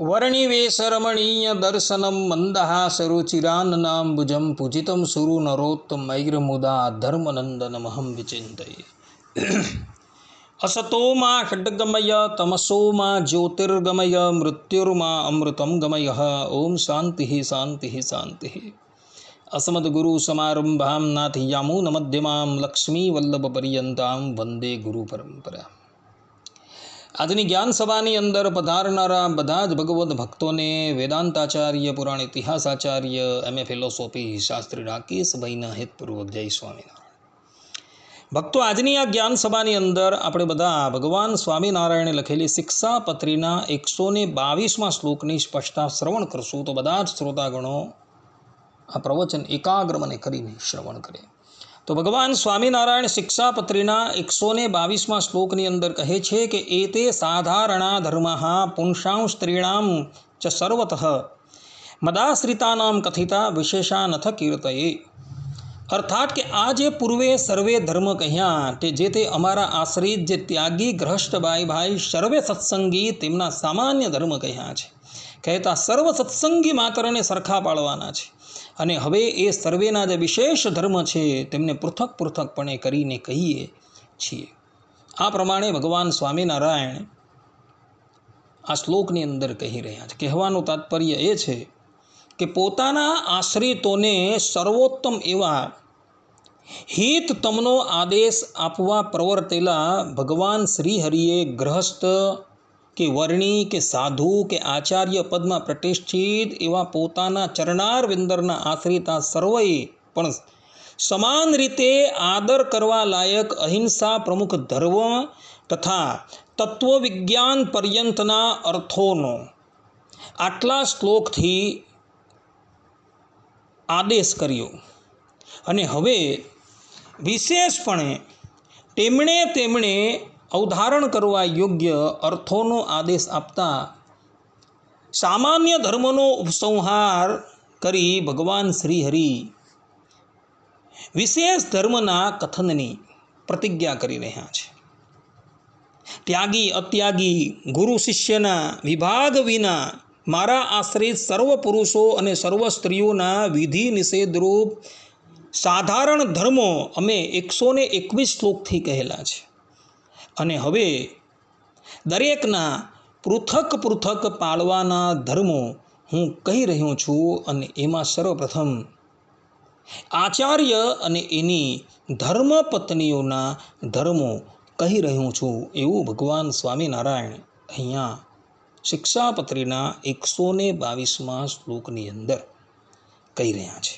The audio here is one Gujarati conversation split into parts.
वर्णिवेशरमणीय दर्शनं मन्दहासरुचिराननाम्बुजं पूजितं सुरनरोत्तमैर्मुदा धर्मनन्दनमहं विचिन्तये। असतो मा खड्गमय तमसो मा ज्योतिर्गमय मृत्युर्मा अमृतं गमय। ओम शांति शांति शांति। अस्मद्गुरुसमारम्भां नाथयामुनमध्यमां लक्ष्मीवल्लभपर्यन्तां वंदे गुरुपरंपरा। આજની જ્ઞાન સભાની અંદર પધારનારા બધા જ ભગવદ્ ભક્તોને વેદાંતાચાર્ય, પુરાણ ઇતિહાસાચાર્ય, એમએ ફિલોસોફી શાસ્ત્રી રાકેશભાઈના હેતપૂર્વક જય સ્વામિનારાયણ। ભક્તો, આજની આ જ્ઞાન સભાની અંદર આપણે બધા ભગવાન સ્વામિનારાયણે લખેલી શિક્ષાપત્રીના 122મા શ્લોકની સ્પષ્ટતા શ્રવણ કરશું। તો બધા જ શ્રોતાગણો આ પ્રવચન એકાગ્ર મને કરીને શ્રવણ કરે। તો ભગવાન સ્વામિનારાયણ શિક્ષાપત્રીના 122મા શ્લોકની અંદર કહે છે કે એતે સાધારણા ધર્મઃ પુંસાં સ્ત્રીણામ ચ સર્વતઃ મદાશ્રિતાનામ કથિતા વિશેષાનથ કીર્તયે। અર્થાત કે આ જે પૂર્વે સર્વે ધર્મ કહ્યા જે તે અમારા આશ્રિત જે ત્યાગી ગ્રહસ્થ ભાઈ સર્વે સત્સંગી તેમના સામાન્ય ધર્મ કહ્યા છે। કહેતા સર્વ સત્સંગી માત્રને સરખા પાડવાના છે અને હવે એ સર્વેના જે વિશેષ ધર્મ છે તેમને પૃથક પૃથકપણે કરીને કહીએ છીએ। આ પ્રમાણે ભગવાન સ્વામિનારાયણ આ શ્લોકની અંદર કહી રહ્યા છે। કહેવાનું તાત્પર્ય એ છે કે પોતાના આશ્રિતોને સર્વોત્તમ એવા હિત તમનો આદેશ આપવા પ્રવર્તેલા ભગવાન શ્રીહરિએ ગ્રહસ્થ કે વર્ણી કે સાધુ કે આચાર્ય પદમાં પ્રતિષ્ઠિત એવા પોતાના ચરણાર વિંદરના આશ્રિતા સર્વએ પણ સમાન રીતે આદર કરવા લાયક અહિંસા પ્રમુખ ધર્મ તથા તત્વવિજ્ઞાન પર્યંતના અર્થોનો આટલા શ્લોકથી આદેશ કર્યો અને હવે વિશેષપણે તેમણે અવધારણ કરવા યોગ્ય અર્થોનો આદેશ આપતા સામાન્ય ધર્મનો ઉપસંહાર કરી ભગવાન શ્રીહરિ વિશેષ ધર્મના કથનની પ્રતિજ્ઞા કરી રહ્યા છે। ત્યાગી અત્યાગી ગુરુ શિષ્યના વિભાગ વિના મારા આશ્રિત સર્વ પુરુષો અને સર્વ સ્ત્રીઓના વિધિ નિષેધરૂપ સાધારણ ધર્મો અમે 121 શ્લોકથી કહેલા છે અને હવે દરેકના પૃથક પૃથક પાળવાના ધર્મો હું કહી રહ્યો છું અને એમાં સર્વપ્રથમ આચાર્ય અને એની ધર્મપત્નીઓના ધર્મો કહી રહ્યો છું એવું ભગવાન સ્વામિનારાયણ અહીંયા શિક્ષાપત્રીના 122મા શ્લોકની અંદર કહી રહ્યા છે।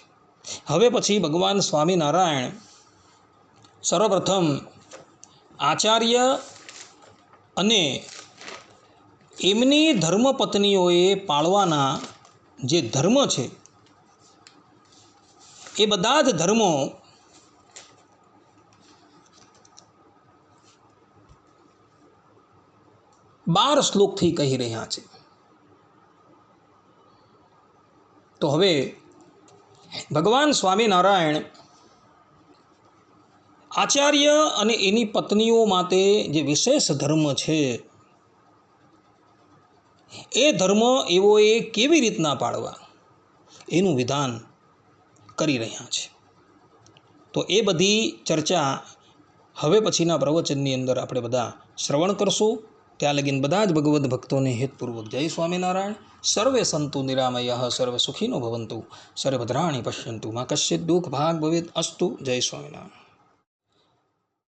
હવે પછી ભગવાન સ્વામિનારાયણ સર્વપ્રથમ આચાર્ય અને એમની ધર્મપત્નીઓએ પાળવાના જે ધર્મ છે એ બધા જ ધર્મો બાર શ્લોકથી કહી રહ્યા છે। તો હવે ભગવાન સ્વામિનારાયણ આચાર્ય અને એની પત્નીઓ માટે જે વિશેષ ધર્મ છે એ ધર્મ એઓએ કેવી રીતના પાળવા એનું વિધાન કરી રહ્યા છે। તો એ બધી ચર્ચા હવે પછીના પ્રવચનની અંદર આપણે બધા શ્રવણ કરશું। ત્યાં લગીન બધા જ ભગવદ્ ભક્તોને હેતપૂર્વક જય સ્વામિનારાયણ। સર્વે સંતુ નિરામયઃ સર્વે સુખીનો ભવંતુ સર્વભદ્રાણિ પશ્યન્તુ મા કશ્ચિત દુઃખ ભાગ ભવેત અસ્તુ। જય સ્વામિનારાયણ।